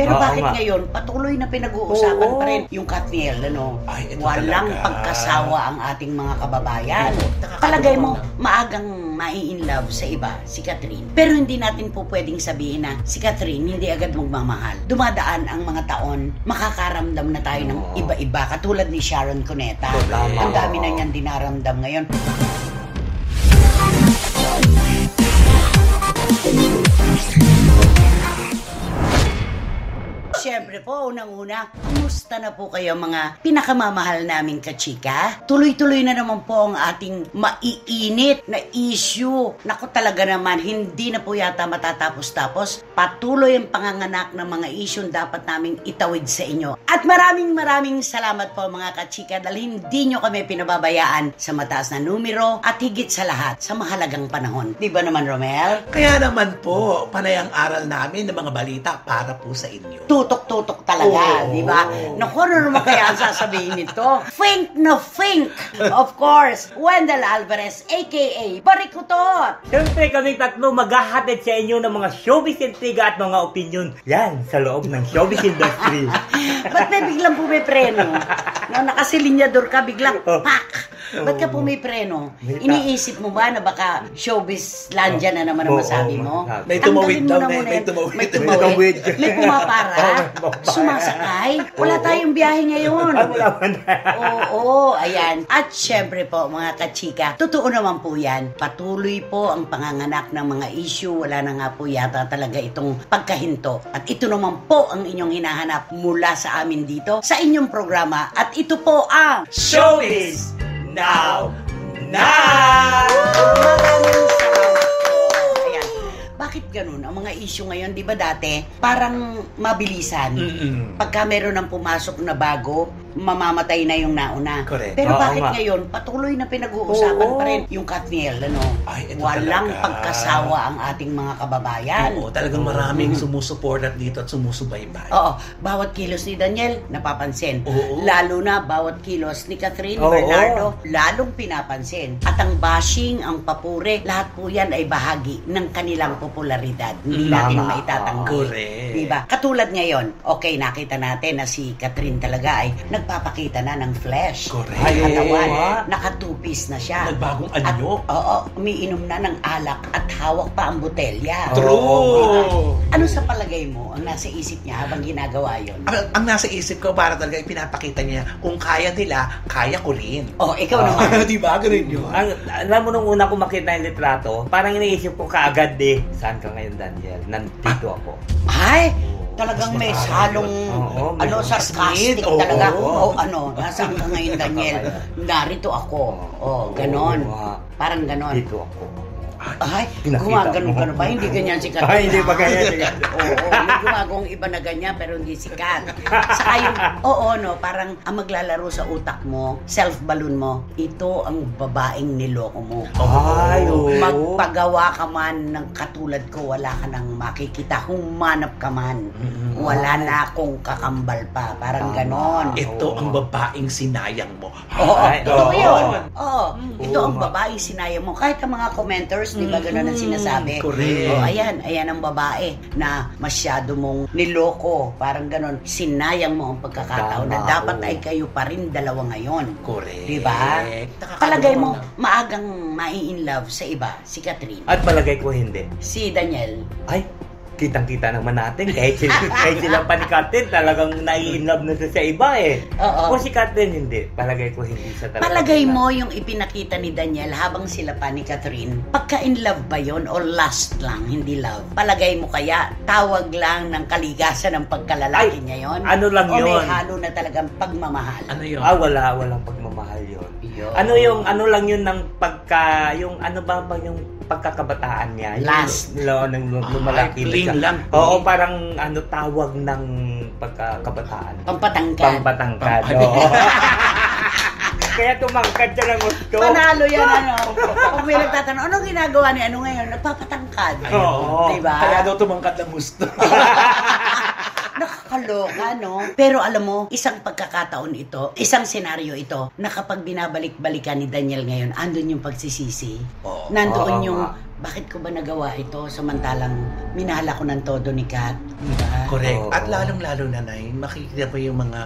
Pero Oo bakit nga. ngayon, patuloy na pinag-uusapan Oo. pa rin yung Katniel, ano? Ay, ito Walang talaga. pagkasawa ang ating mga kababayan. Palagay mo, maagang mai-inlove sa iba, si Catherine. Pero hindi natin po pwedeng sabihin na si Catherine hindi agad magmamahal. Dumadaan ang mga taon, makakaramdam na tayo ng iba-iba. Katulad ni Sharon Cuneta. Tama. Ang dami na niyang dinaramdam ngayon. Siyempre po, unang-una, kumusta na po kayo mga pinakamamahal naming kachika? Tuloy-tuloy na naman po ang ating maiinit na issue. Naku talaga naman, hindi na po yata matatapos-tapos. Patuloy ang panganganak ng mga issue dapat naming itawid sa inyo. At maraming salamat po mga kachika dahil hindi nyo kami pinababayaan sa mataas na numero at higit sa lahat sa mahalagang panahon. Di ba naman, Romel? Kaya naman po, panay ang aral namin ng mga balita para po sa inyo. Tutok-tutok talaga, Oo. di ba? Naku, ano naman kaya ang sasabihin nito? Think na think! Of course, Wendell Alvarez, a.k.a. Barikutot! Siyempre kaming tatlo maghahatid sa inyo ng mga showbiz intriga at mga opinion. Yan, sa loob ng showbiz industry. Ba't may biglang pumipreno? No, nakasilinyador ka, biglang pak! Ba't ka pumipreno? Iniisip mo ba na baka showbiz landya na naman ang masabi mo? May tumawid Tanggalin mo daw, na may muna yan. tumawid. May tumawid. May pumapara. Oo. Sumasakay. Wala tayong biyahe ngayon. Wala man. Oo, ayan. At syempre po, mga kachika, totoo naman po yan. Patuloy po ang panganganak ng mga issue. Wala na nga po yata talaga itong pagkahinto. At ito naman po ang inyong hinahanap mula sa amin dito, sa inyong programa. At ito po ang Showbiz Now! Maraming salamat po. Ayan. Bakit ganun? Ang mga issue ngayon, di ba dati, parang mabilisan. Pagka meron ng pumasok na bago, mamamatay na yung nauna. Correct. Pero Oo bakit nga. ngayon, patuloy na pinag-uusapan Oo. pa rin yung Katniel, ano? Ay, ito Walang talaga. pagkasawa ang ating mga kababayan. Oo, talagang maraming sumusuporta dito at sumusubaybay. Oo, bawat kilos ni Daniel, napapansin. Oo. Lalo na bawat kilos ni Catherine Oo. Bernardo, lalong pinapansin. At ang bashing, ang papure, lahat po yan ay bahagi ng kanilang popularidad. Hindi natin Tama. maitatanggi. Correct. Diba? Katulad ngayon, okay, nakita natin na si Catherine talaga ay nagpapakita na ng flesh. Correct. Ang katawan, Ay, naka-two-piece na siya. Nagbagong At, anyo. oo, umiinom na ng alak at hawak pa ang botelya. True! Ano sa palagay mo ang nasa isip niya habang ginagawa yon? Ang nasa isip ko para talaga ipinapakita niya kung kaya nila, kaya ko rin. Oh, ikaw naman. Diba? Ganun yun. Alam mo nung una ko makita yung litrato, parang iniisip ko kaagad saan ka ngayon, Daniel? Nandito ako. Ay, talagang may salong Oo, may sarcastic Oo. talaga. Oo. Nasaan ka ngayon, Daniel? Narito ako. Oh, ganon. Oo. Parang ganon. Dito ako. Ay, Pinakita gumaganon mo. ka na ba? Hindi ganyan si Kat. Ay, hindi ba ganyan? Oo, may gumagawang iba na ganyan pero hindi sikat. Saka yung, no, parang ang maglalaro sa utak mo, self-balloon mo, ito ang babaeng niloko mo. Ay, oo. Magpagawa ka man ng katulad ko, wala ka nang makikita. Humanap ka man, wala na akong kakambal pa. Parang Tama. ganon. Ito ang babaeng sinayang mo. Oo, Ay, totoo oo. yun. Oo, ito Oo ang nga. babaeng sinayang mo. Kahit ang mga commenters, di ba gano'n ang sinasabi? Correct. Oh, ayan ang babae na masyado mong niloko. Parang gano'n, sinayang mo ang pagkakataon na Tama, dapat oo. ay kayo pa rin dalawa ngayon. Correct. Di ba? Palagay mo, maagang mai-inlove sa iba, si Catherine. At palagay ko hindi. Si Daniel, Ay, kitang-kita naman natin. Kahit sila pa ni Catherine, talagang nai-inlove na siya sa iba eh. Oo. Kung si Catherine hindi, palagay ko hindi siya talaga. palagay mo yung ipinakita ni Daniel habang sila pa ni Catherine, pagka-in love ba yun o last lang, hindi love? Palagay mo kaya, tawag lang ng kaligasan ng pagkalalaki Ay, niya yun? ano lang o may yun? halo na talagang pagmamahal? Ano yun? Walang pagmamahal yun. Yun. Ano lang yun ng yung ano ba yung pagkakabataan niya? Last. Nung lumalaki na fling siya. lang. Oo, parang tawag ng pagkakabataan. Pampatangkad. Pampatangkad. Oo. Kaya tumangkad siya ng gusto. Panalo yan, ano? Kung may nagtatanong, anong ginagawa ni ano ngayon? Nagpapatangkad. Oo. Diba? Kaya daw tumangkat ng gusto. Nakakaloka, no? Pero alam mo, isang pagkakataon ito, isang senaryo ito, na kapag binabalik-balikan ni Daniel ngayon, andun yung pagsisisi. Oo. Nandoon Oo yung, nga. bakit ko ba nagawa ito samantalang minahal ako ng todo ni Kat? Diba? Correct. Oo. At lalong-lalo na, Nay, makikita mo yung mga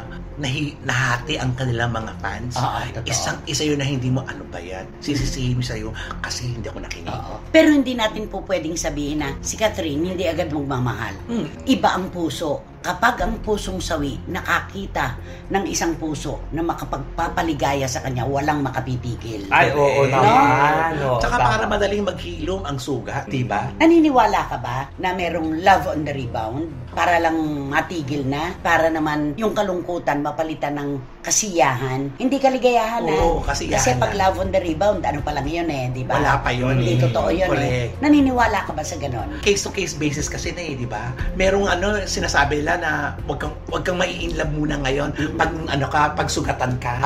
nahati ang kanilang mga fans. Totoo. Isa yun na hindi mo, ano ba yan? Sisisihin mo sa'yo kasi hindi ako nakinig. Oo. Pero hindi natin po pwedeng sabihin na si Catherine hindi agad magmamahal. Iba ang puso. Kapag ang pusong sawi nakakita ng isang puso na makapagpapaligaya sa kanya, walang makapipigil. Ay, oo naman. No? Tsaka Tama. para madaling maghilom ang sugat, diba? Naniniwala ka ba na merong love on the rebound para lang matigil na? Para naman yung kalungkutan mapalitan ng kasiyahan? Hindi kaligayahan Oo, na. kasiyahan Kasi pag na. love on the rebound, ano pa lang yun di ba? Wala pa yun Hindi totoo yun Correct. Naniniwala ka ba sa ganon? Case-to-case basis kasi na di ba? Merong sinasabi nila na wag kang mai-inlove muna ngayon pag sugatan ka.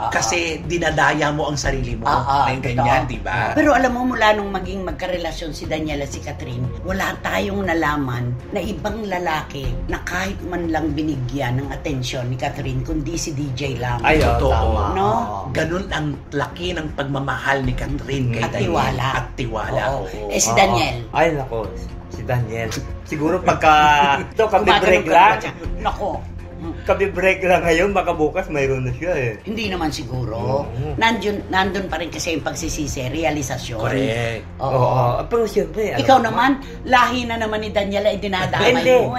Kasi dinadaya mo ang sarili mo. Ngayon ganyan, di ba? Pero alam mo, mula nung maging magkarelasyon si Daniel at si Catherine, wala tayong nalaman na ibang lalaki na kahit man lang binigyan ng atensyon ni Catherine, kundi si DJ lang. Ay, oo, Totoo. tama. No? Ganun ang laki ng pagmamahal ni Catherine kay At Daniel. tiwala. At tiwala. Oo. Oo. Si Daniel. Ay, nako. Si Daniel. Siguro pagka... Ito, Gumaganon kami-break ka lang. ba siya? Nako. Kami-break lang ngayon. Baka bukas mayroon na siya eh. Hindi naman siguro. Nandun pa rin kasi yung pagsisisi, realisasyon. Correct. Oo. Pero siyempre... alam Ikaw mo naman, lahi na naman ni Daniel ay dinadamay Hindi. mo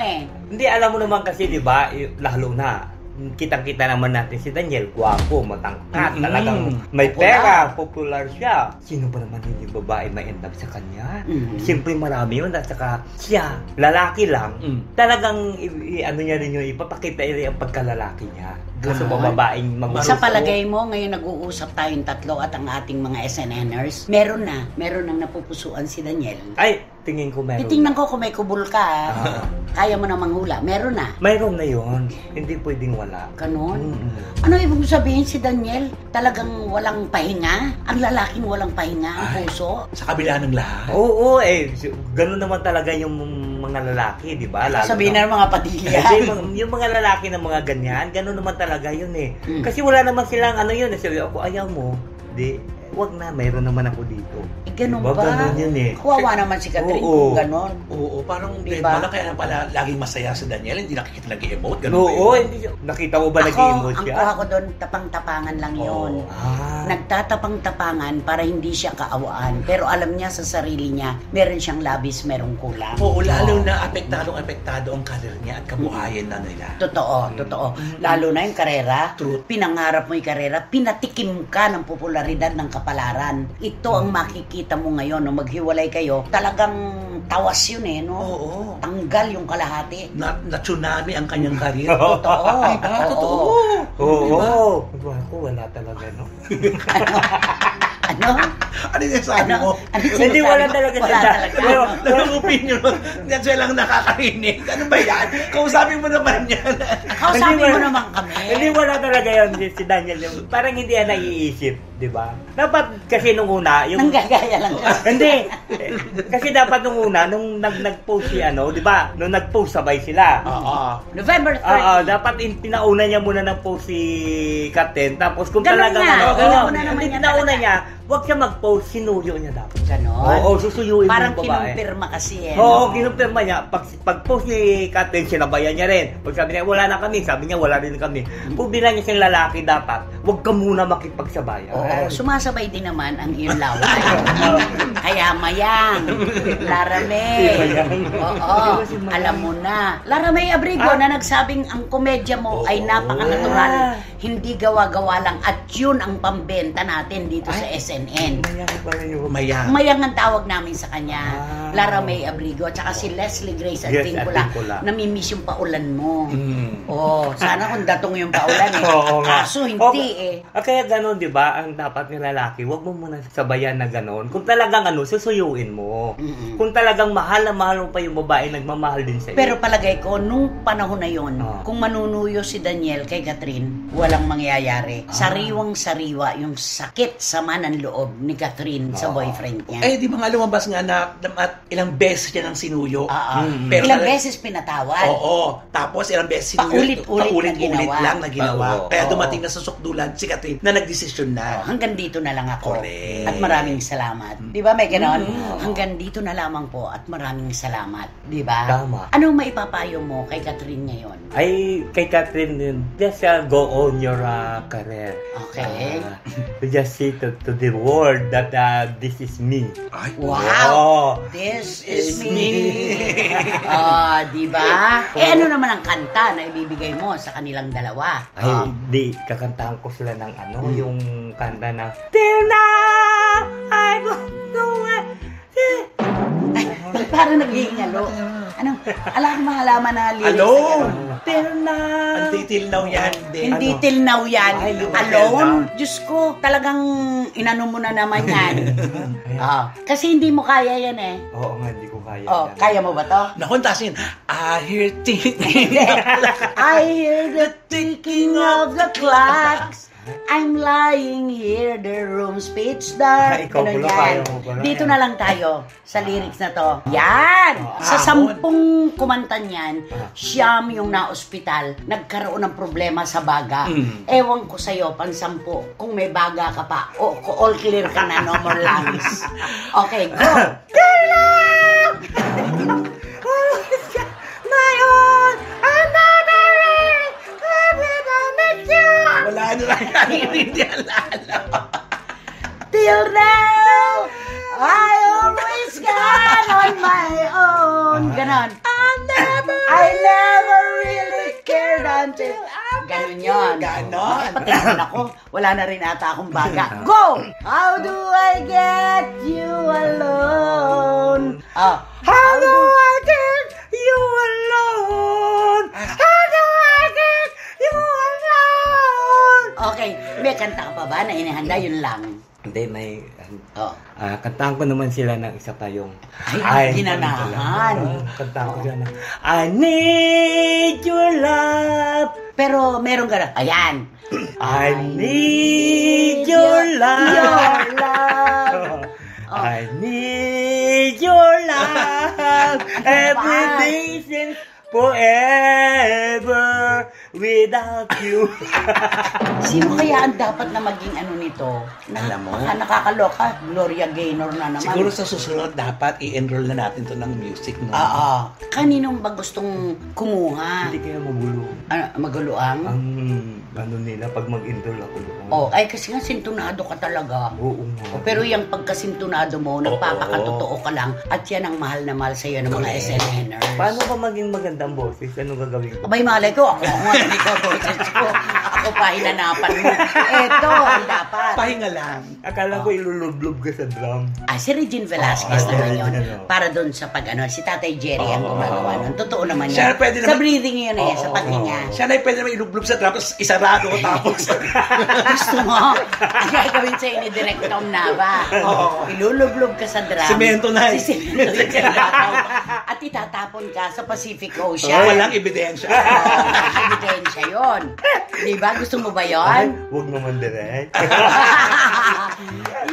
Hindi, alam mo naman kasi, di ba, lalo na, kitang-kita naman natin si Daniel, gwapo, matangkat, talagang may Popular. pera, popular siya. Sino ba naman yung babae may end up sa kanya? Siyempre marami yun, at saka siya, lalaki lang, talagang ano niya rin yung ipapakita niya ang pagkalalaki niya. Gusto mo babaeng magusto. Sa palagay mo, ngayon nag-uusap tayong tatlo at ang ating mga SNNers, meron nang napupusuan si Daniel. Ay, tingin ko meron. Titingnan ko kung may kubul ka, kaya mo na manghula. Meron na. Mayroon na yun. Hindi pwedeng wala. Ganon. Ano ibig sabihin si Daniel? Talagang walang pahinga? Ang lalaking walang pahinga, ang puso? Sa kabila ng lahat. Oo, ganun naman talaga yung mga lalaki, di ba? Lalo Sabihin na ng mga patilya. Kasi yung mga lalaki na mga ganyan, gano'n naman talaga yun eh. Kasi wala naman silang ano yun. Sabi ako, ayaw mo. Di, wag na, mayroon naman ako dito. Ganun Diba? ba? Ganun yun eh. Kawawa naman si Catherine Oo. kung ganon. Oo, parang Diba? kaya pala laging masaya si Daniel, hindi nakikita nag-emote, ganun ba Oo, yun? hindi. Nakita mo ba nag-emote Ang siya? kuha ko doon, tapang-tapangan lang yun. Nagtatapang-tapangan para hindi siya kaawaan. Pero alam niya sa sarili niya, meron siyang labis, merong kulang. Oo, lalo na apektado ang karir niya at kabuhayan na nila. Totoo. Lalo na yung karera. Truth. Pinangarap mo yung karera, pinatikim ka ng popularidad ng kapalaran. Ito ang makikita mo ngayon, no, maghiwalay kayo, talagang tawas yun no? Oo. Tanggal yung kalahati. Na-tsunami ang kanyang karir. Totoo. Diba? Totoo. Oo. Ako, wala talaga, no? Ano? Ano yung sabi mo? Ano Hindi, wala talaga Wala siya. talaga. Pero, Anong opinion mo? Yan siya lang nakakarinig. Ano ba yan? Kausapin mo naman yan. Kausapin mo naman kami. Hindi, wala talaga yun si Daniel. Parang hindi yan naiisip, di ba? Dapat kasi nung una, Nanggagaya lang siya. Hindi. Kasi dapat nung una, nung nag-post si di ba? Nung nag-post sabay sila. Oo. November 30. Dapat pinauna niya muna ng post si Captain. Tapos kung Ganun talagang nga. Inauna naman hindi niya pinauna talaga. niya, wag siya mag-post, sinuyo niya dapat. Ganon. Oo, susuyuin mo Parang yung babae. kinumpirma kasi Oo, kinumpirma niya. Pag-post ni Captain, sinabayan niya rin. Pag sabi niya, wala na kami. Sabi niya, wala rin kami. Kung bilang niya siyang lalaki dapat, wag ka muna makipagsabayan. Oo, sumasabay din naman ang iyong laway. Kaya mayang, Laramay. Oo, alam mo na. Laramay Abrigo na nagsabing ang komedya mo ay napaka-natural. Hindi gawa-gawa lang. At yun ang pambenta natin dito sa SNN. Mayang pala yung Mayang. Mayang ang tawag namin sa kanya. Laramay Abrigo. At saka si Leslie Grace at Yes, Tincula. Tincula. Namimiss yung paulan mo. Oh, sana kung datong yung paulan Oo nga. Kaso hindi Kaya gano'n, di ba? Ang dapat ng lalaki, wag mo muna sabayan na gano'n. Kung talagang susuyuin mo. Kung talagang mahal na mahal mo pa yung babae, nagmamahal din sa'yo. Pero palagay ko, nung panahon na yon, Oo. kung manunuyo si Daniel kay Catherine, wala walang mangyayari. Sariwang-sariwa yung sakit sama ng loob ni Catherine sa boyfriend niya. Eh, di ba nga lumabas nga na at ilang beses niya ng sinuyo. Pero ilang beses pinatawad. Oo. Tapos ilang beses sinuyo. Paulit-ulit lang na ginawa. Kaya dumating na sa sukdulan si Catherine na nagdesisyon na. Hanggang dito na lang ako. Correct. At maraming salamat. Di ba may ganon? Hanggang dito na lamang po at maraming salamat. Di ba? Tama. Anong maipapayo mo kay Catherine ngayon? Ay, kay Catherine, just go on your career. Okay. Just say to the world that this is me. Ay, Wow! This is me! Di ba? ano naman ang kanta na ibibigay mo sa kanilang dalawa? Ay, di, kakantahan ko sila ng yung kanta na Till now, I don't know what. Ay, parang naghihingalo. Ano? Alam ko mahalaman na lyrics. Alone! Till now. Hindi till now yan. Hindi till now yan. Ay, Alone? Diyos ko, talagang inano mo na naman yan. Kasi hindi mo kaya yan eh. Oo nga, hindi ko kaya. yan. Kaya mo ba to? Naku, tasin. I hear ticking. I hear the ticking of the clocks. I'm lying here, the room's pitch dark. Ay, ikaw Ganun pala, yan. kaya mo pala Dito yan. na lang tayo sa lyrics na to. Yan! Sa 10 kumanta niyan, siyam yung na-ospital, nagkaroon ng problema sa baga. Ewan ko sa'yo, pang 10, kung may baga ka pa, all clear ka na, no more lungs. Okay, go! My own, another way, Wala na lang yan. Hindi alala. till now, I always got on my own. Ganon. I never really cared until... Ganon yun. Ganon. Pati naman ako, wala na rin ata akong baga. Go! How do I get you alone? How do I get you alone? How do I get you alone? Okay, may kanta ka pa ba na inihanda? Yun lang. Hindi, may... Oh. kantahan ko naman sila ng isa pa yung... Ay, ginanahan. Kantahan ko sila ng... I need your love. Pero meron ka na. Ayan. I need your love. Your love. I need your love. Every day since forever without you. Sino kaya ang dapat na maging ano nito? Alam mo? Nakakaloka. Gloria Gaynor na naman. Siguro sa susunod, dapat i-enroll na natin to ng music. No? Kaninong ba gustong kumuha? Hindi kaya magulo. Maguluang? Ang ano nila pag mag-enroll ako doon. Ay kasi nga sintonado ka talaga. Oo nga. Pero yung pagkasintonado mo, nagpapakatotoo ka lang at yan ang mahal na mahal sa'yo ng mga SNNers. Paano ba maging magandang boses? Ano gagawin ko? Abay, malay ko. Ako nga, hindi ko boses ko. Ako pa hinanapan mo. Eto, ang dapat. Pahinga lang. Akala ko ilulublob ka sa drum. Si Regine Velasquez naman yun. ano. Para doon sa si Tatay Jerry ang gumagawa nun. Totoo naman yun. Siya pwede Sa naman- breathing yun sa paghinga. Siya na pwede naman ilublob sa trap, tapos isarado, tapos... Gusto mo? Ang gagawin sa'yo ni Direk Tom Nava. Ilulublob ka sa drum. Semento na. Semento na siya. At itatapon ka sa Pacific Ocean. Walang ebidensya. Ebidensya yun. Di ba? Gusto mo ba yun? Huwag naman direct.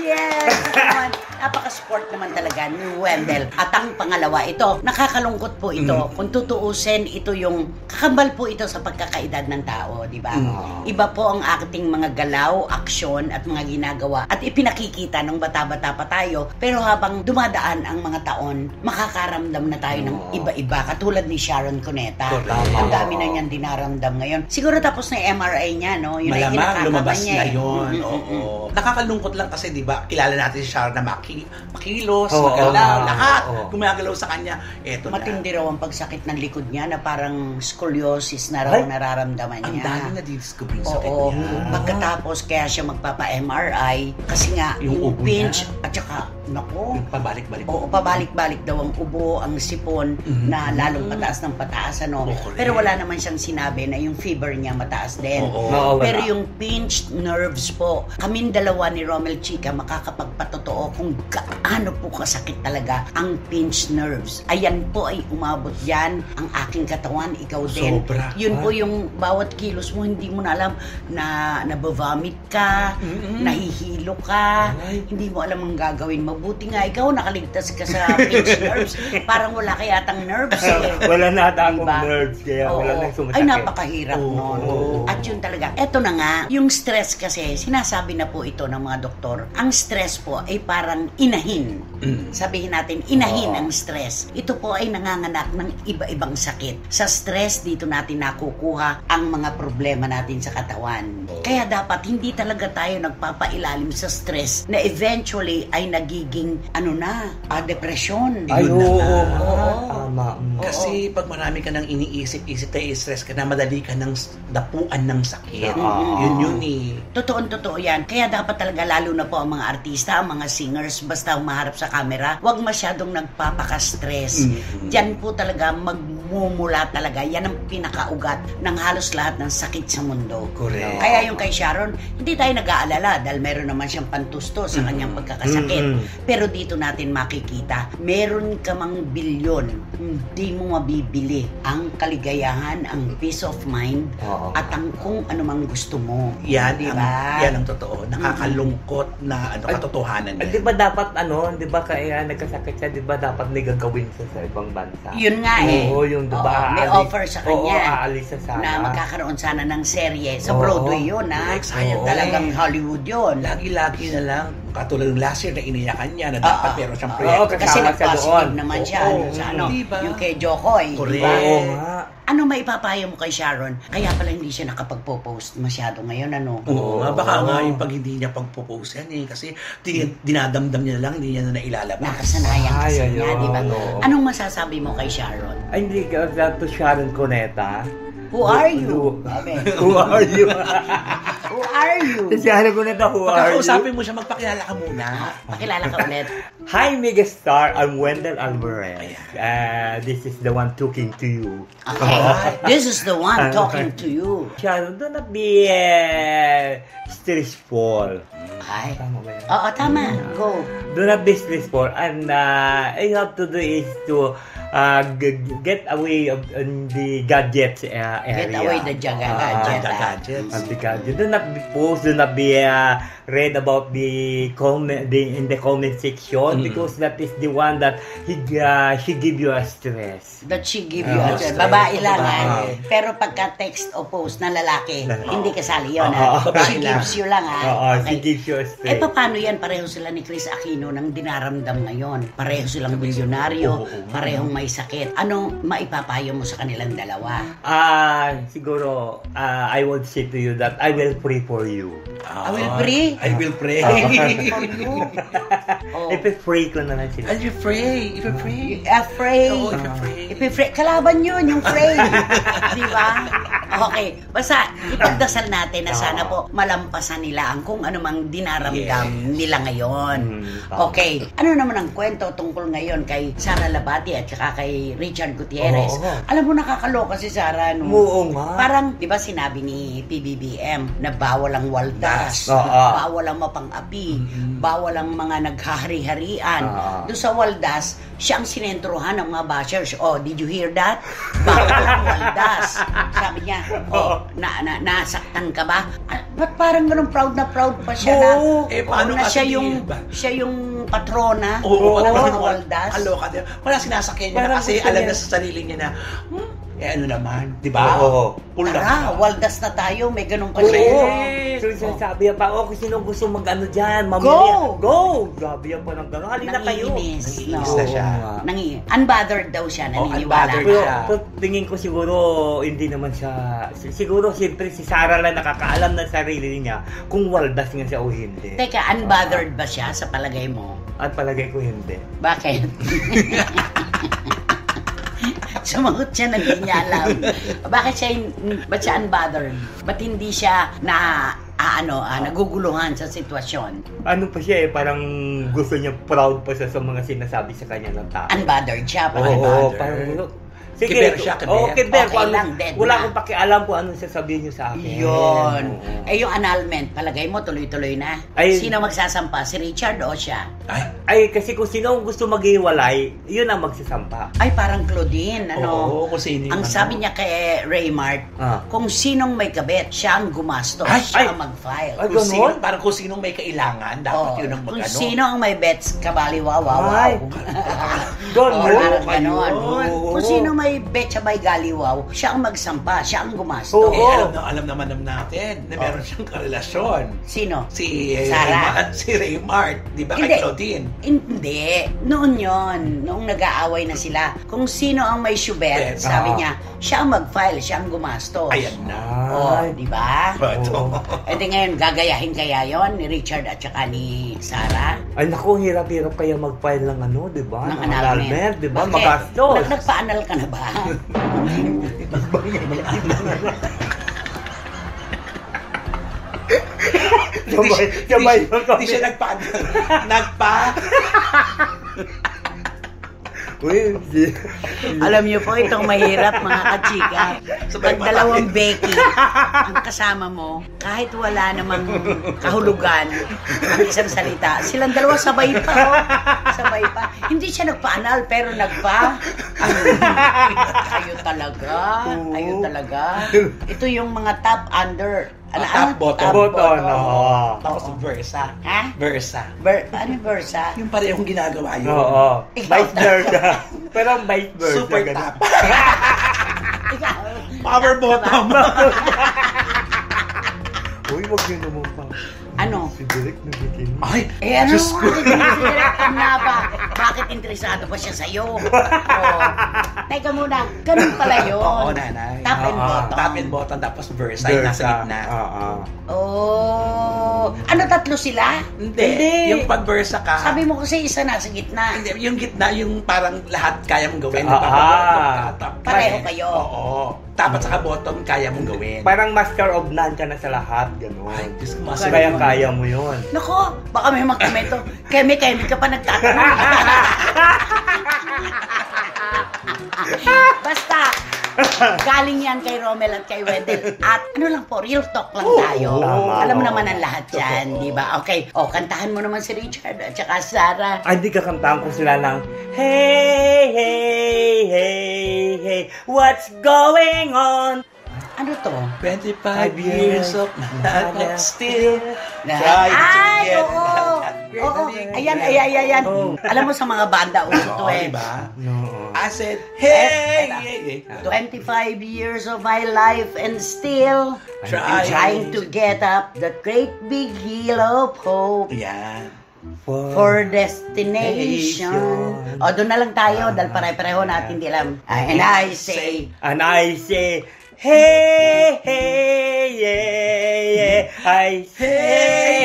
Yes! Naman, napaka-sport naman talaga ni Wendell. At ang pangalawa, ito, nakakalungkot po ito. Kung tutuusin, ito yung kakambal po ito sa pagkakaedad ng tao, di ba? Iba po ang ating mga galaw, aksyon, at mga ginagawa. At ipinakikita nung bata-bata pa tayo. Pero habang dumadaan ang mga taon, makakaramdam na tayo ng iba-iba. Katulad ni Sharon Cuneta. Ang dami na niyang dinaramdam ngayon. Siguro tapos na yung MRI niya, no? Yun ay Malamang kinakakaba lumabas niya na eh. yun. Oo. Nakakalungkot lang kasi, di ba, kilala natin si Sharon na makilos, Oo, magalaw, oo, lahat. oo. Gumagalaw sa kanya, eto Matindi na. raw ang pagsakit ng likod niya na parang scoliosis na raw Ay, nararamdaman Ang niya. dami na discover yung sakit Oo. niya. Pagkatapos kaya siya magpapa-MRI kasi nga Yung yung ubo pinch niya. at saka nako. Pabalik-balik. Oo, pabalik-balik daw ang ubo, ang sipon na lalong pataas ng pataas ano. Oo, correct. Pero wala naman siyang sinabi na yung fever niya mataas din. Oo. Oo, wala. Pero yung pinched nerves po, kaming dalawa ni Romel Chica makakapagpatotoo kung gaano po kasakit talaga ang pinched nerves. Ayan po ay umabot yan ang aking katawan, ikaw din. Sobra. Yun po yung bawat kilos mo, hindi mo na alam na nabavomit ka, nahihilo ka, hindi mo alam ang gagawin. Mabuti nga ikaw, nakaligtas ka sa pinched nerves. Parang wala ka yatang nerves eh. Wala na ata akong Diba? nerves, kaya wala Oo. nang sumasakit. Ay, napakahirap nun. Oo. At yun talaga. Eto na nga, yung stress kasi, sinasabi na po ito ng mga doktor, ang stress po ay parang inahin. Sabihin natin, inahin ang stress. Ito po ay nanganganak ng iba-ibang sakit. Sa stress, dito natin nakukuha ang mga problema natin sa katawan. Kaya dapat hindi talaga tayo nagpapailalim sa stress na eventually ay nagiging, depresyon. Ay, Yun na oo. nga. Oo. Tama. Kasi pag marami ka nang iniisip-isip na stress ka na, madali ka nang dapuan ng sakit. Yun eh. Totoo yan. Kaya dapat talaga, lalo na po ang mga artista, ang mga singers, basta humaharap sa camera, huwag masyadong nagpapaka-stress. Diyan po talaga magmumula talaga. Yan ang pinakaugat ng halos lahat ng sakit sa mundo. Correct. Kaya yung kay Sharon, hindi tayo nag-aalala dahil meron naman siyang pantusto sa kanyang pagkakasakit. Pero dito natin makikita, meron ka mang bilyon, hindi mo mabibili ang kaligayahan, ang peace of mind, at ang kung ano mang gusto mo. Yan, Diba? yan ang totoo. Nakakalungkot na katotohanan Di yan. ba dapat di ba kaya nagkasakit siya, di ba dapat may gagawin siya sa ibang bansa? Yun nga eh. Oo, yung di ba? Oo, may aalis- offer sa Oo, kanya. aalis siya sana. Na magkakaroon sana ng serye. Sa Oo. Broadway yun, ha? Correct, sayang Talagang talaga. Hollywood yun. Lagi-lagi na lang. Katulad ng last year na iniyakan niya na dapat meron siyang Oo, proyekto. kasi Kasi kasama siya nag-positive doon. naman siya. Oo, Sa diba? yung kay Jokoy. Correct. Diba? Oo nga. Ano maipapayo mo kay Sharon? Kaya pala hindi siya nakapagpo-post masyado ngayon, ano? Oo nga, baka Oo. nga yung pag hindi niya pagpo-post yan eh. Kasi dinadamdam niya lang, hindi niya na nailalabas. Nakasanayan kasi Ay, niya, ayun. di ba? Oo. Anong masasabi mo kay Sharon? Ay, hindi ka to Sharon Cuneta. Who are you? Sabi. Who are you? Who are you? Sharon Cuneta, who are you? Pagkakausapin mo siya, magpakilala ka muna. Pakilala ka ulit. Hi, megastar. I'm Wendell Alvarez. This is the one talking to you. Okay. This is the one talking to you. Sharon, do not be stressful. Ay. Tama ba yan? Oo, tama. Go. Do not be stressful. And all you have to do is to get away of the gadgets area. Get away the gadget. Gadgets. Of the gadget. Do not be post. Do not be read about the comment in the comment section because that is the one that she give you a stress. That she give you stress. babae lang. Babae. Pero pagka text o post na lalaki, hindi kasali yun. Babae She lang. gives you lang. She gives you a stress. Paano yan? Pareho sila ni Chris Aquino nang dinaramdam ngayon. Pareho silang bilyonaryo, parehong may sakit. Anong maipapayo mo sa kanilang dalawa? Siguro, I would say to you that I will pray for you. I will pray. I will pray. For you. Oh. Ipipray ko na lang sila. I'll pray. If you pray. Afraid. Oo, if you pray. Ipifray. Kalaban yun, yung pray. Di ba? Okay. Basta, ipagdasal natin na sana po malampasan nila ang kung anumang dinaramdam nila ngayon. Okay. Ano naman ang kwento tungkol ngayon kay Sara Labati at saka kay Richard Gutierrez? Oo. Alam mo, nakakaloka si Sara, no? Oo nga. Parang, di ba sinabi ni PBBM na bawal ang waldas, Oo. bawal ang mapang-api, bawal ang mga naghahari-harian. Oo. Doon sa waldas, siya ang sinentruhan ng mga bashers. Oh, did you hear that? Bawal ang waldas. Sabi niya, nasaktan ka ba? Ba't parang ganun proud na proud pa siya na, paano na kasi siya yung patrona Oo, ng waldas? Kaloka din. Wala sinasakyan niya Parang kasi gusto alam niya. na sa sarili niya na, ano naman, di ba? Oo. Pull up Tara, na. waldas na tayo, may ganun Oo. kasi. So, sabi pa, kung sino gusto mag-ano dyan, Go! Go! Grabe yan pa ng gano'n. Halina kayo. Nangiinis. Nangiinis na siya. Unbothered daw siya, naniniwala unbothered ka. siya. Pero tingin ko siguro, hindi naman siya, siguro siyempre si Sarah lang nakakaalam ng sarili niya kung waldas nga siya o hindi. Teka, unbothered ba siya sa palagay mo? At palagay ko hindi. Bakit? Sumagot siya na hindi niya alam. Ba't siya unbothered? Ba't hindi siya naguguluhan sa sitwasyon? Ano pa siya parang gusto niya proud pa siya sa mga sinasabi sa kanya ng tao. Unbothered siya. Oo, Parang parang Sige. Kiber siya, kiber. Oo, kiber. Okay Kung ano- lang, dead wala na. akong pakialam kung anong sasabihin niyo sa akin. Yun. Oo. Eh, yung annulment, palagay mo, tuloy-tuloy na. Ay- Sino magsasampa? Si Richard o siya? Ay, Ay, kasi kung sino ang gusto maghiwalay, yun ang magsasampa. Ay, parang Claudine, oo, kung sino yung Ang ano. sabi niya kay Raymart, Ah. kung sinong may kabit, siya ang gumastos, Ay, siya ay. ang mag-file. Ay, Kung ganon? sino, parang kung sinong may kailangan, dapat Oo. yun ang Kung mag-ano. sino ang may bets, kabali wow. Ay. Doon, Oo, no? parang ganon. Oo. Kung sino may betsa by galiwaw, siya ang magsampa, siya ang gumastos. Oo. Eh, alam naman natin na meron siyang karelasyon. Sino? Si Sarah. Si Raymart, di ba? Hindi. Kay Claudine. Hindi. Noon yon, noong nag-aaway na sila. Kung sino ang may syubet, Bet. sabi Ah. niya, siya ang mag-file, siya ang gumastos. Ayan na. Oh, di ba? Ito. E di ngayon, gagayahin kaya yon ni Richard at saka ni Sarah? Ay, naku, hirap-hirap kaya mag-file ng ano, di ba? Ng Ng annulment. annulment, di ba? Bakit? Magastos. Nagpa-anal ka na ba? Sabay ba Hindi siya nagpa. Uy, Alam niyo po, itong mahirap mga kachika. Sabay Pag dalawang Becky ang kasama mo, kahit wala namang kahulugan ang isang salita, silang dalawa sabay pa. Oh. Sabay pa. Hindi siya nagpa-anal, pero nagpa. Kayo talaga. Kayo talaga. Ito yung mga top under. Top bottom. Bottom, oo. Tapos versa. Ha? Versa. Ano yung versa? Yung parehong ginagawa yun. Oo. Ikaw, Vice versa. Pero ang vice versa. Super ganun. top. Ikaw. Power bottom. Uy, wag yun naman pa. Ano? Si Direk nabitin. Ay, Eh ano Diyos mo, ko. na ba? Bakit interesado pa siya sa'yo? Teka muna, ganun pala yun. Oo, nanay. Top and Oo. bottom. Top and bottom, tapos versa, yung nasa gitna. Oo. Oh. Ano, tatlo sila? Hindi. Yung pag versa ka, Sabi mo kasi isa nasa gitna. hindi, yung gitna, yung parang lahat kaya mong gawin. Ah, Nagpapabottom ka, top ka. Pareho kayo. Oo. Tapos saka bottom, kaya mong gawin. Parang master of none ka na sa lahat, gano'n. Ay, Diyos ko, So, master kaya of none. kaya mo yun. Nako, baka may magkomento. Kemi ka pa nagtatanong. Basta, galing yan kay Romel at kay Wendell. At ano lang po, real talk lang tayo. tama. Alam naman ang lahat yan, di ba? Okay, kantahan mo naman si Richard at saka Sarah. Ay, di kakantahan ko sila ng Hey, hey, hey, hey, what's going on? Ano to? 25 years of not still trying to Ay, get oo. Oo, ayan. Oh. Alam mo sa mga banda, uso to Oo, eh. diba? No. I said, hey, Eh, hey, hey. 25 years of my life and still trying to get up that great big hill of hope Yan. for destination. O, doon na lang tayo dahil pare-pareho natin di alam. And I say, And I say, hey, hey, yeah, yeah. I say,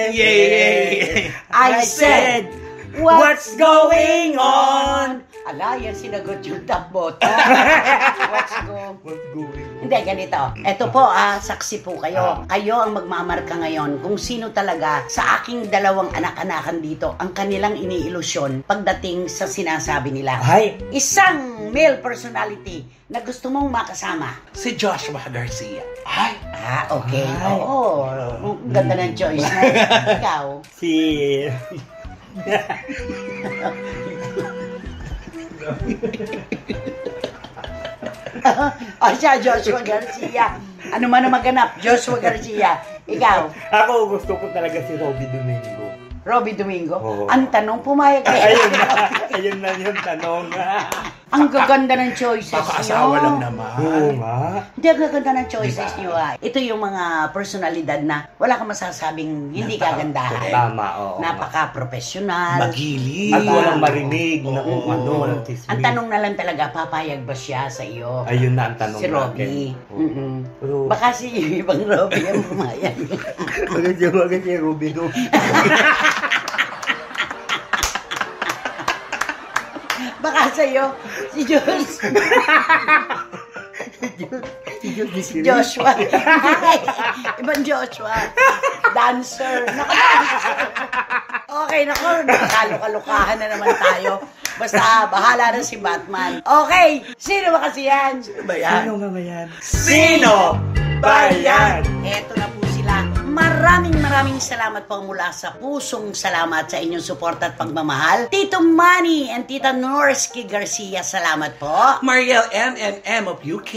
yeah. I said, what's going on? Ala, yan sinagot yung top bottom. What's going What's going on? Hindi, ganito. Ito po, saksi po kayo. Kayo ang magmamarka ngayon kung sino talaga sa aking dalawang anak-anakan dito ang kanilang iniilusyon pagdating sa sinasabi nila. Ay, Isang male personality na gusto mong makasama. Si Joshua Garcia. Ay, Okay. Ay. Oo. Ang ganda ng choice na. Ikaw. si... Siya, Joshua Garcia. Ano man ang maganap, Joshua Garcia. Ikaw, Ako gusto ko talaga si Robby Domingo. Robbie Domingo. Oo. Ang tanong, pumayag kayo. Ayun na yung tanong. Ang gaganda ng choices pakaasawa nyo. lang naman. Oo nga. Hindi, ang gaganda ng choices nyo. Ito yung mga personalidad na wala kang masasabing hindi kagandahan. Tama, oo. Napaka-professional. Magilig. At walang marinig na kung Oo. ano, walang chismis. Ang tanong na lang talaga, papayag ba siya sa iyo? Ayun na ang tanong Si Robbie. natin. Oo. Pero, Baka si ibang Robbie ang pumayag. Bagay si Robby do. Baka sa'yo, si Diyos. Si Joshua. Ibang Joshua. Dancer. Okay, nakakalokahan na naman tayo. Basta, bahala na si Batman. Okay, sino ba kasi yan? Sino ba yan? Sino nga ba yan? Sino ba yan? Eto na po sila. Maraming salamat po mula sa pusong salamat sa inyong support at pagmamahal. Tito Manny and Tita Norsky Garcia, salamat po. Mariel M of UK.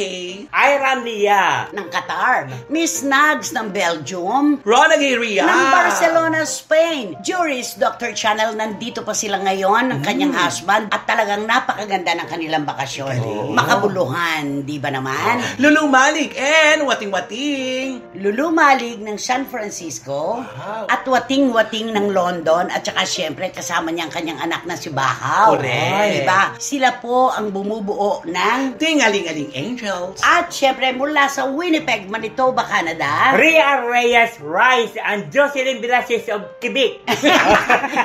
Iram Lia. Ng Qatar. Miss Nags ng Belgium. Rona Guerrilla. Ng Barcelona, Spain. Juris, Dr. Channel, nandito pa sila ngayon, ng kanyang husband, at talagang napakaganda ng kanilang bakasyon. Makabuluhan, di ba naman? Lulu Malik and Wating-Wating. Lulu Malig ng San Francisco, Wow. at Wating-Wating ng London, at saka syempre kasama niya ang kanyang anak na si Bahaw. Correct. Diba? Sila po ang bumubuo ng... Tingaling-aling Angels. At syempre mula sa Winnipeg, Manitoba, Canada. Ria Reyes Rice and Jocelyn Velasquez of Quebec.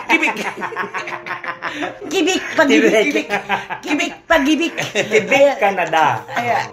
Kibik. Kibik pagibik. Kibik pagibik. Quebec, Canada.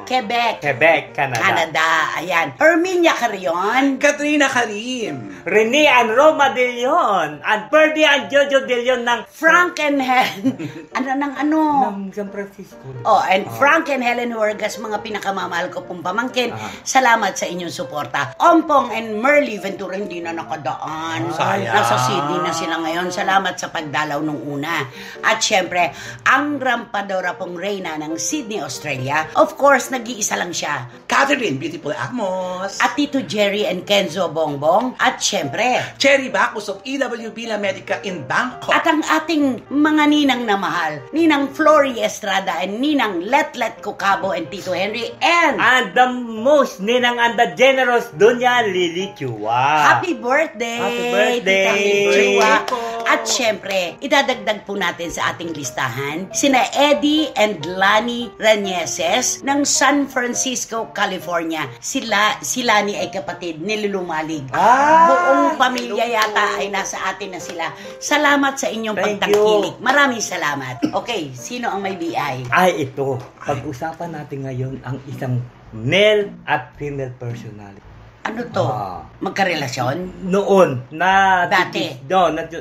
Quebec. Quebec, Canada. Canada. Ayan. Herminia Carrion. Katrina Karim. Rene and Roma De Leon. And Ferdy and Jojo De Leon ng Frank and Helen. ano? ng San Francisco. Oh, and Frank and Helen Huergas, mga pinakamamahal ko pong pamangkin. Salamat sa inyong suporta. Ompong and Merly Ventura, hindi na nakadaan. Sayang. Nasa Sydney na sila ngayon. Salamat sa pagdalaw nung una. At syempre, ang rampadora pong reyna ng Sydney, Australia. Of course, nag-iisa lang siya. Catherine Beautiful Amos. At Tito Jerry and Kenzo Bongbong. At syempre, Cherry Bacchus of EWB La Medica in Bangkok. at ang ating mga ninang na mahal, Ninang Flory Estrada and Ninang Letlet Cucabo and Tito Henry and And the most ninang and the generous Doña Lily Chua. Happy birthday! Happy birthday! Tita Lily Chua. po. At syempre, idadagdag po natin sa ating listahan sina Eddie and Lani Ranieses ng San Francisco, California. Si Lani ay kapatid ni Lulumalig. Buong pamilya yata ay nasa atin na sila. Salamat sa inyong Thank pagtangkilik. Maraming salamat. Okay, sino ang may BI? Ay, ito. Pag-usapan natin ngayon ang isang male at female personality. Ano to? Magkarelasyon? Noon, Dati.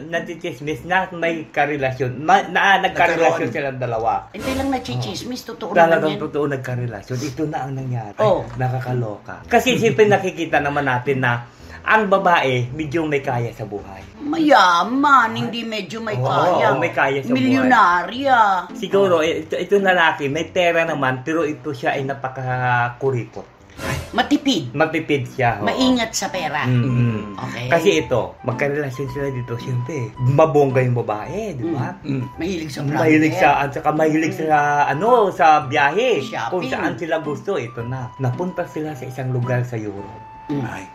natitismis na may karelasyon. Nagkarelasyon Nagkaroon. silang dalawa. Hindi lang nachichismis, totoo naman Talagang yan. totoo nagkarelasyon. Ito na ang nangyari. Oh. Nakakaloka. Kasi siyempre nakikita naman natin na ang babae medyo may kaya sa buhay. Mayaman, hindi medyo may Oo, kaya. may kaya sa buhay. Milyonarya. Siguro, ito lalaki, may pera naman, pero ito siya ay napakakuripot. Matipid. Matipid siya. oo. Maingat sa pera. Mm-mm. Okay. Kasi ito, magkarelasyon sila dito, siyempre, mabongga yung babae, di ba? Mahilig sa Mahilig brother. sa, at saka mahilig sa, sa biyahe. Shopping. Kung saan sila gusto, ito na. Napunta sila sa isang lugar sa Europe. Ay.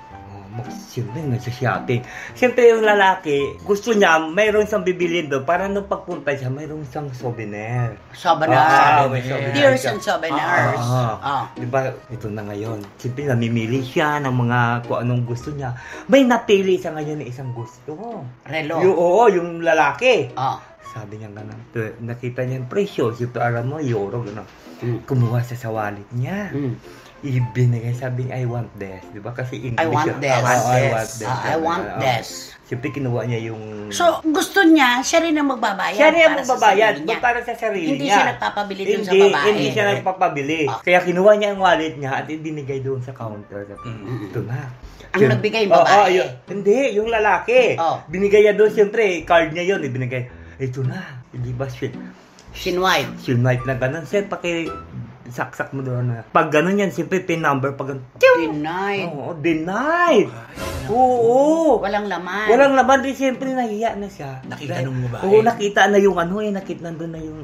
Siyempre, nagsa-shopping. Siyempre, yung lalaki, gusto niya, mayroon siyang bibilin doon para nung pagpunta siya, mayroon siyang souvenir. Souvenir. May souvenir Dears siya. and souvenirs. Diba, ito na ngayon. Siyempre, namimili siya ng mga kung anong gusto niya. May napili siya ngayon ng isang gusto. Relo. Yung lalaki. Ah. Sabi niya gano'n. Nakita niya yung presyo. Siyempre, alam mo, euro, gano'n. Kumuha siya sa wallet niya. Ibinigay, sabi niya, I want this. Diba? Kasi English. I want this. I want this. I want this. Siyempre, kinuha niya yung... So, gusto niya, siya rin ang magbabayad. siya rin ang para sa magbabayad sarili niya. para sa sarili Hindi niya. siya nagpapabili dun sa babae. Hindi siya nagpapabili. Kaya kinuha niya ang wallet niya at ibinigay doon sa counter. Ito na. Ang nagbigay yung babae? Hindi, yung lalaki. Oh. Binigay niya doon, siyempre, card niya yun. Ibinigay. Ito na. Hindi ba Shinwipe. Shinwipe na ganun. Sir, saksak mo doon na. Pag ganun yan, siyempre, pin number. Pag ganun. Denied. Oo, denied. Oo. Walang laman. Walang laman din, siyempre nahiya na siya. Nakita nung babae. Oo, nakita na yung nakita nandun na yung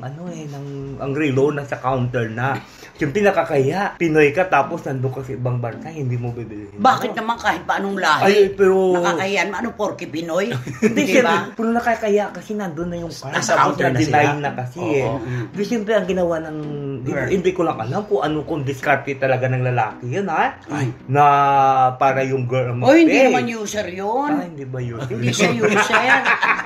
ang relo na sa counter na. Siyempre nakakahiya. Pinoy ka tapos nandun ka sa ibang bansa, hindi mo bibilihin. Bakit naman kahit pa anong lahi? Ay, pero... Nakakahiyan. Ano, porky Pinoy? Hindi, Diba? siyempre, pero nakakahiya kasi nandun na yung card. Nasa Tapos counter na na-deny sila. na kasi Oo. Di siyempre ang ginawa ng... Hindi ko lang alam kung diskarte talaga ng lalaki yun, ha? Ay. Na para yung girl ang O, hindi mag-pay. naman user yun. Hindi ba yun? Hindi siya user.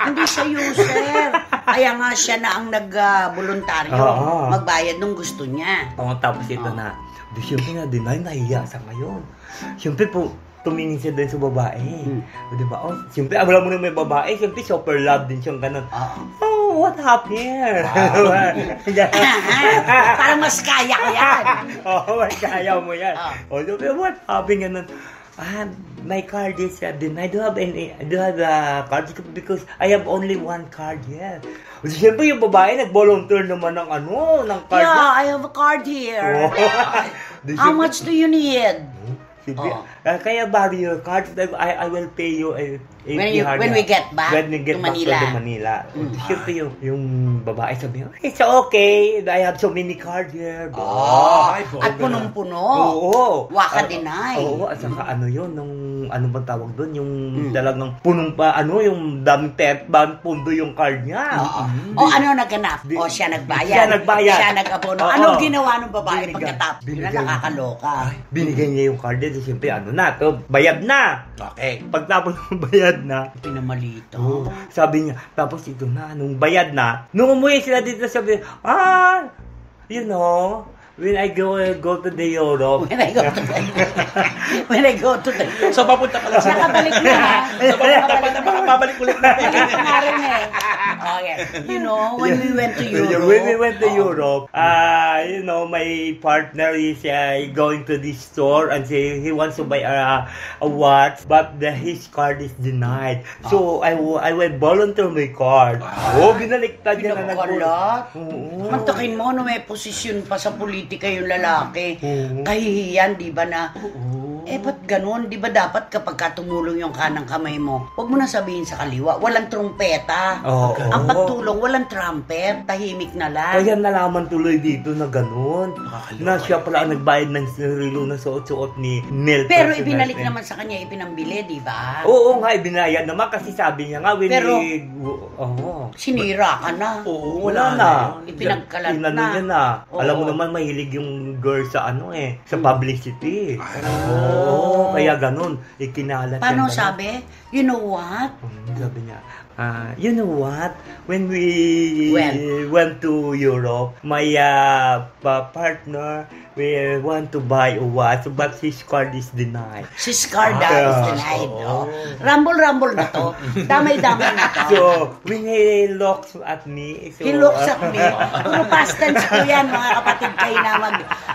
Hindi siya user. Kaya nga siya na ang nag-voluntaryo. Oo. Magbayad nung gusto niya. Oo, tapos ito na. Di siyempre na-deny, nahiya sa ngayon. Siyempre po, tumingin siya din sa babae. Di ba? Oh, siyempre, alam mo na may babae, siyempre super love din siyang ganun. Oh, what happened? Parang mas kaya ko yan. Mas kaya mo yan. Siyempre, what happened? Ganun. My card is denied. I do have a card because I have only one card here. Siyempre, yung babae nag-volunteer naman ng card. Yeah, I have a card here. How much do you need? Kaya borrow your card. I will pay you when we get back to Manila. Siyempre yung babae sabi, it's okay. I have so many cards here. At punong-puno. Oo. Waka deny. Oo, at saka yun, nung ano bang tawag doon, yung talagang punong pa, yung daming pundo yung card niya. Ano naganap? Siya nagbayad. Siya nag-abono. Anong ginawa ng babae pagkatapos? Yun na nakakaloka. Binigay niya yung card niya, siyempre bayad na. Okay. Pagtapos ng bayad na, pinamalito. Sabi niya, tapos ito na, nung bayad na, nung umuwi sila dito, sabi, when I go to the Europe. When I go to the So, papunta pala sa... Nakabalik na ha. So, papunta pa na, babalik ulit na. Pangarin eh. Okay. When we went to Europe. When we went to Europe, my partner is going to this store and he wants to buy a watch, but his card is denied. So, I will volunteer my card. Binaliktad niya na nagkulat. Mantakin mo, may posisyon pa sa politika yung lalaki. Kahihiyan, di ba na? Ba't ganun? Di ba dapat kapag tumulong yung kanang kamay mo, huwag mo na sabihin sa kaliwa, walang trumpeta. Ang pagtulong, walang trumpet, tahimik na lang. Kaya nalaman tuloy dito na ganun. Na siya pala ang nagbayad ng sarilo na suot-suot ni Mel. Pero ibinalik naman sa kanya, ipinambili, di ba? Oo nga, ibinayad naman kasi sabi niya nga, sinira ka na. Wala na. Ipinagkalat na. Niya na. Alam mo naman, mahilig yung girl sa sa publicity. Kaya ganun, ikinalat. Paano sabi? You know what? Sabi niya, you know what? When we went to Europe, my partner want to buy a watch, but his card is denied. His card is denied. Rumble na to. Damay-damay na to. So, when he looks at me, he looks at me. Puro past tense ko yan, mga kapatid kayo na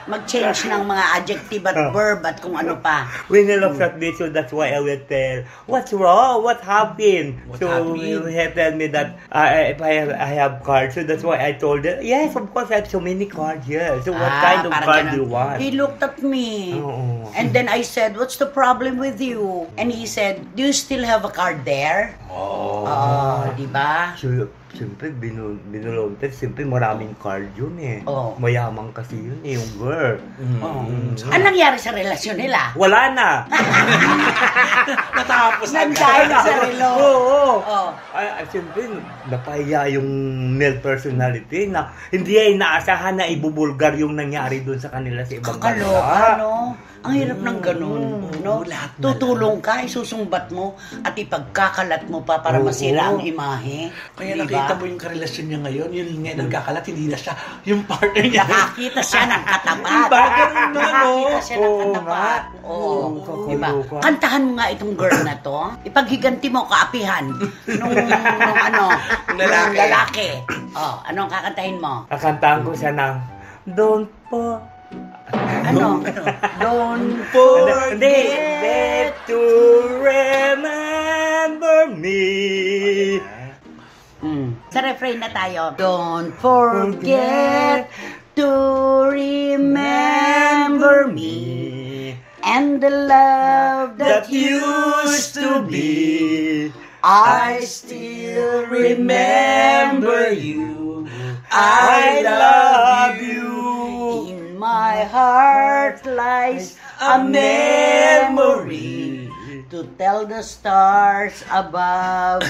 mag-change ng mga adjective at verb at kung ano pa. When he looks at me, so that's why I will tell, what's wrong? What happened? He tell me that if I have cards, so that's why I told her, yes, of course I have so many cards here. So what kind of card do you want? He looked at me. And then I said, what's the problem with you? And he said, do you still have a card there? Di ba? Siyempre, binulunted. Siyempre, maraming card yun Mayamang kasi yun yung girl. Ano nangyari sa relasyon nila? Wala na. Natapos na. Nandahil sa relo. Siyempre, napahiya yung male personality na hindi ay inaasahan na ibubulgar yung nangyari doon sa kanila sa ibang bansa. Kakaloka, Ang hirap ng ganun, Tutulong ka, isusumbat mo at ipagkakalat mo pa para masira ang imahe. Kaya nakita mo yung karelasyon niya ngayon, yun nga nagkakalat, hindi na siya yung partner niya. Nakakita siya ng katapat. Nakakita siya ng katapat. Diba? Kantahan mo nga itong girl na to. Ipaghiganti mo kaapihan nung lalaki. Anong kakantahin mo? Kakantahan ko siya ng Don't forget to remember me. Sa refrain na tayo. Don't forget to remember me and the love that used to be. I still remember you. I love you. In my heart lies a memory to tell the stars above.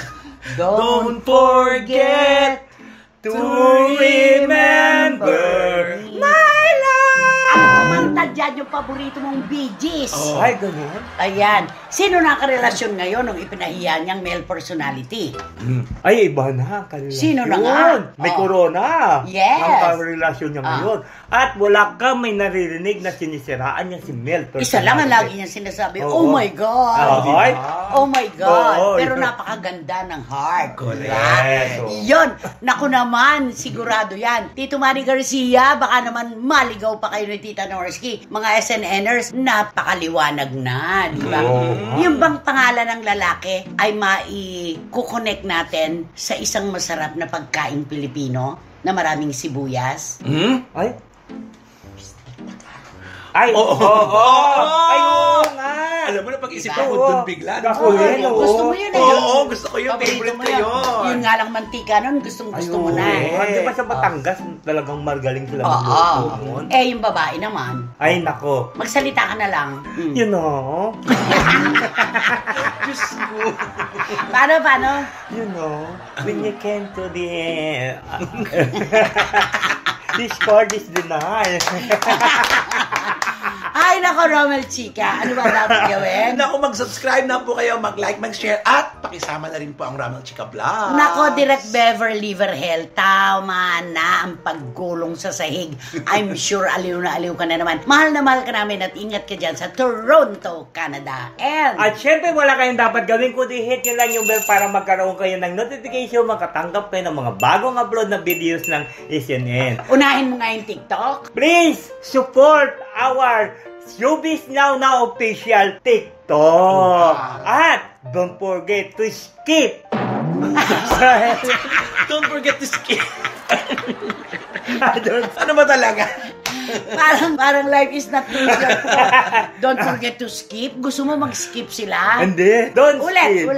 Don't forget to remember my love. Kumanta nandyan yung paborito mong Bee Gees. Oh. Ay, ganun? Ayan. Sino nakarelasyon ngayon nung ipinahiya niyang male personality? Ay, iba na ang karelasyon. Sino na nga? May Oh. corona. Yes. Ang karelasyon niya ngayon. At wala ka may naririnig na sinisiraan niya si Mel. Isa lang ang lagi niya sinasabi, Oo. oh my God. Ay. Oh my God. Oo, Pero yun. napakaganda ng heart. Correct. Yes, oo. Yun. Naku naman, sigurado yan. Tito Manny Garcia, baka naman maligaw pa kayo ni Tita Norsky. Mga SNNers, napakaliwanag na, di ba? Oo. Yung bang pangalan ng lalaki ay mai-connect natin sa isang masarap na pagkaing Pilipino na maraming sibuyas? Ay. Ay, Oo. Ay, oo nga. Alam mo na, pag-isipan Diba? mo dun bigla. Ako rin, oo. Gusto mo yun eh. Oo, gusto ko yun. Paborito Favorite mo ko yun. yun. Yun nga lang mantika nun, gustong gusto mo na. Di ba sa Batangas, talagang margaling sila Oo. magluto nun? Eh, yung babae naman, Ay, nako. magsalita ka na lang. You know? Diyos ko. Paano? You know, when you came to the... this card is denied. Ay, nako, Romel Chica. Ano ba dapat gawin? Naku, mag-subscribe na po kayo, mag-like, mag-share, at pakisama na rin po ang Ramel Chica Vlog. Nako, Direct Beverly Verhel, tama na ang paggulong sa sahig. I'm sure aliw na aliw ka na naman. Mahal na mahal ka namin at ingat ka dyan sa Toronto, Canada. And, At syempre, wala kayong dapat gawin kundi hit nyo lang yung bell para magkaroon kayo ng notification, makatanggap kayo ng mga bagong upload na videos ng SNN. unahin mo nga yung TikTok. Please support our Showbiz Now official TikTok. At don't forget to skip. Don't forget to skip. Ano ba talaga? Parang life is not easy. Don't forget to skip. Gusto mo mag-skip sila? Hindi. Don't Ulit. skip.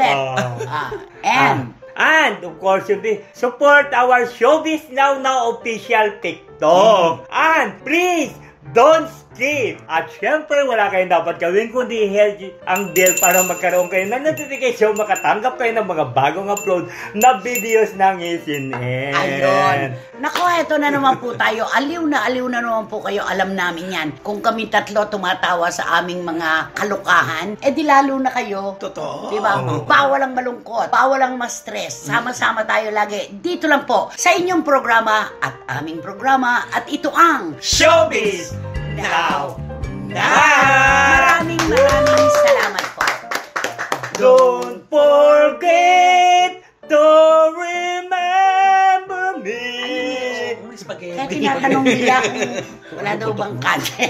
And, Of course, support our Showbiz Now official TikTok. And please, don't skip. At syempre, wala kayong dapat gawin kundi i-hit ang bell para magkaroon kayo ng notification, makatanggap kayo ng mga bagong upload na videos ng SNN. ayun. Nako, eto na naman po tayo. Aliw na naman po kayo. Alam namin yan. Kung kami tatlo tumatawa sa aming mga kalukahan, di lalo na kayo. Totoo. Diba? Bawalang malungkot, bawalang ma-stress. Sama-sama tayo lagi. Dito lang po, sa inyong programa at aming programa. At ito ang Showbiz Now. Maraming salamat po. Don't forget to remember me. Spaghetti. Kaya tinatanong nila kung wala daw bang kante.